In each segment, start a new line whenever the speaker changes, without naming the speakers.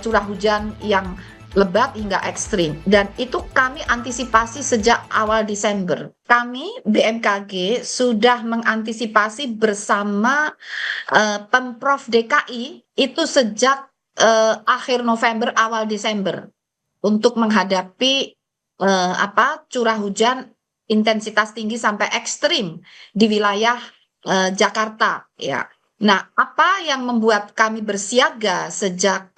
curah hujan yang lebat hingga ekstrim, dan itu kami antisipasi sejak awal Desember. Kami BMKG sudah mengantisipasi bersama Pemprov DKI itu sejak akhir November awal Desember untuk menghadapi curah hujan intensitas tinggi sampai ekstrim di wilayah Jakarta, ya. Nah, apa yang membuat kami bersiaga sejak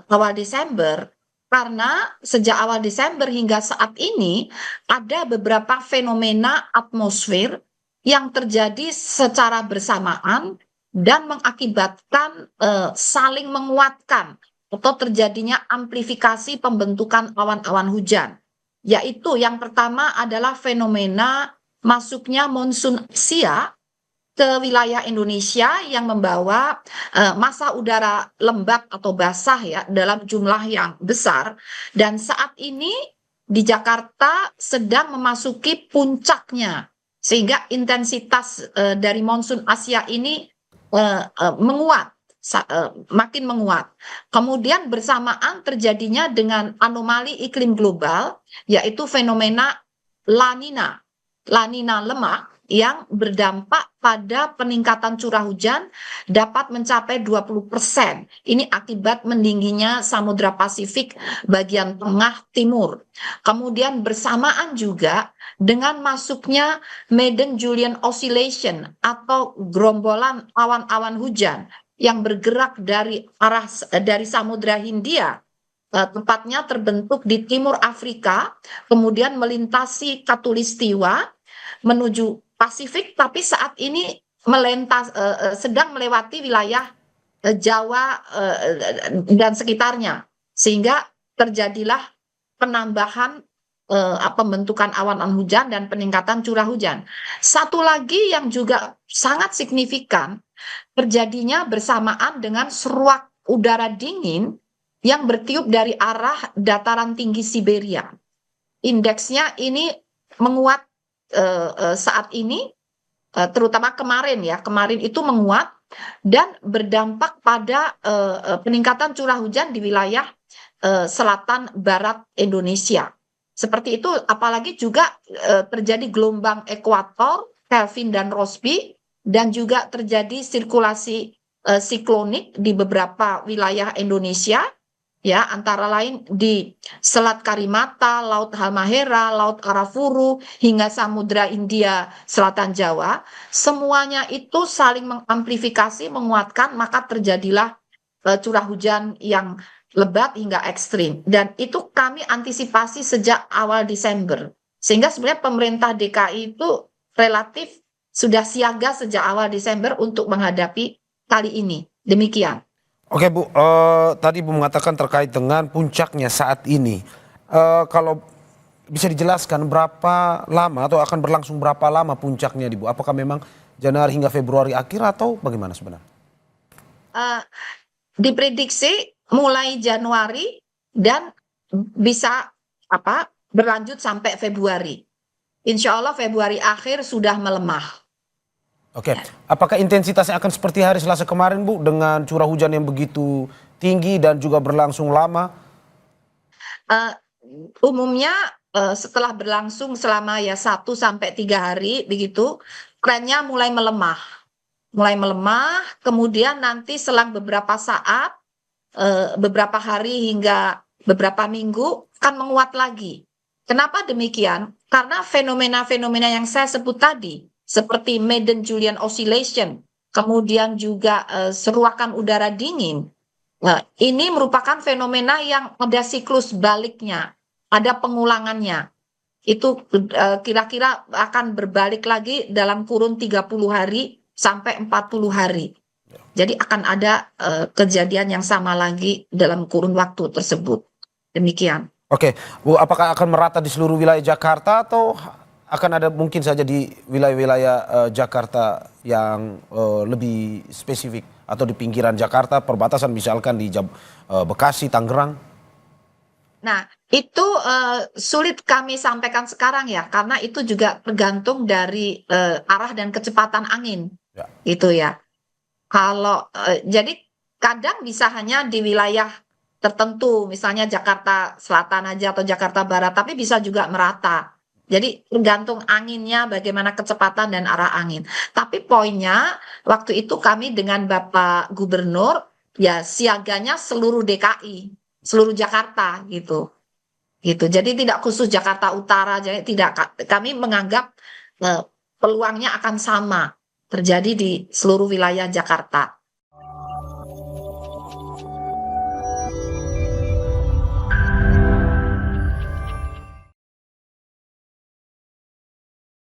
awal Desember? Karena sejak awal Desember hingga saat ini ada beberapa fenomena atmosfer yang terjadi secara bersamaan dan mengakibatkan saling menguatkan atau terjadinya amplifikasi pembentukan awan-awan hujan. Yaitu yang pertama adalah fenomena masuknya monsun Asia ke wilayah Indonesia yang membawa massa udara lembab atau basah ya dalam jumlah yang besar, dan saat ini di Jakarta sedang memasuki puncaknya sehingga intensitas dari monsun Asia ini menguat, makin menguat. Kemudian bersamaan terjadinya dengan anomali iklim global yaitu fenomena La Nina, La Nina lemah yang berdampak pada peningkatan curah hujan dapat mencapai 20%. Ini akibat meningginya Samudra Pasifik bagian tengah timur. Kemudian bersamaan juga dengan masuknya Madden-Julian Oscillation atau gerombolan awan-awan hujan yang bergerak dari Samudra Hindia, tepatnya terbentuk di timur Afrika, kemudian melintasi Katulistiwa menuju Pasifik, tapi saat ini sedang melewati wilayah Jawa dan sekitarnya, sehingga terjadilah penambahan pembentukan awan hujan dan peningkatan curah hujan. Satu lagi yang juga sangat signifikan terjadinya bersamaan dengan seruak udara dingin yang bertiup dari arah dataran tinggi Siberia. Indeksnya ini menguat saat ini, terutama kemarin itu menguat dan berdampak pada peningkatan curah hujan di wilayah selatan barat Indonesia. Seperti itu, apalagi juga terjadi gelombang ekuator, Kelvin dan Rossby, dan juga terjadi sirkulasi siklonik di beberapa wilayah Indonesia, ya, antara lain di Selat Karimata, Laut Halmahera, Laut Arafuru, hingga Samudra Hindia Selatan Jawa. Semuanya itu saling mengamplifikasi, menguatkan, maka terjadilah curah hujan yang lebat hingga ekstrim. Dan itu kami antisipasi sejak awal Desember. Sehingga sebenarnya pemerintah DKI itu relatif sudah siaga sejak awal Desember untuk menghadapi kali ini. Demikian.
Oke Bu, tadi Bu mengatakan terkait dengan puncaknya saat ini. Kalau bisa dijelaskan berapa lama atau akan berlangsung berapa lama puncaknya Bu? Apakah memang Januari hingga Februari akhir atau bagaimana sebenarnya?
Diprediksi mulai Januari dan bisa berlanjut sampai Februari. Insya Allah Februari akhir sudah melemah.
Oke, apakah intensitasnya akan seperti hari Selasa kemarin Bu dengan curah hujan yang begitu tinggi dan juga berlangsung lama?
Umumnya setelah berlangsung selama 1 sampai 3 hari begitu, trennya mulai melemah. Kemudian nanti selang beberapa saat, beberapa hari hingga beberapa minggu akan menguat lagi. Kenapa demikian? Karena fenomena-fenomena yang saya sebut tadi, seperti Madden-Julian Oscillation, kemudian juga seruakan udara dingin. Nah, ini merupakan fenomena yang ada siklus baliknya, ada pengulangannya. Itu kira-kira akan berbalik lagi dalam kurun 30 hari sampai 40 hari. Jadi akan ada kejadian yang sama lagi dalam kurun waktu tersebut. Demikian.
Oke, Bu, apakah akan merata di seluruh wilayah Jakarta atau akan ada mungkin saja di wilayah-wilayah Jakarta yang lebih spesifik atau di pinggiran Jakarta, perbatasan misalkan di Bekasi, Tangerang?
Nah, itu sulit kami sampaikan sekarang ya, karena itu juga tergantung dari arah dan kecepatan angin,
Ya.
gitu ya. Kalau jadi kadang bisa hanya di wilayah tertentu, misalnya Jakarta Selatan aja atau Jakarta Barat, tapi bisa juga merata. Jadi tergantung anginnya, bagaimana kecepatan dan arah angin. Tapi poinnya, waktu itu kami dengan Bapak Gubernur, ya siaganya seluruh DKI, seluruh Jakarta gitu. Gitu. Jadi tidak khusus Jakarta Utara, jadi tidak, kami menganggap peluangnya akan sama terjadi di seluruh wilayah Jakarta.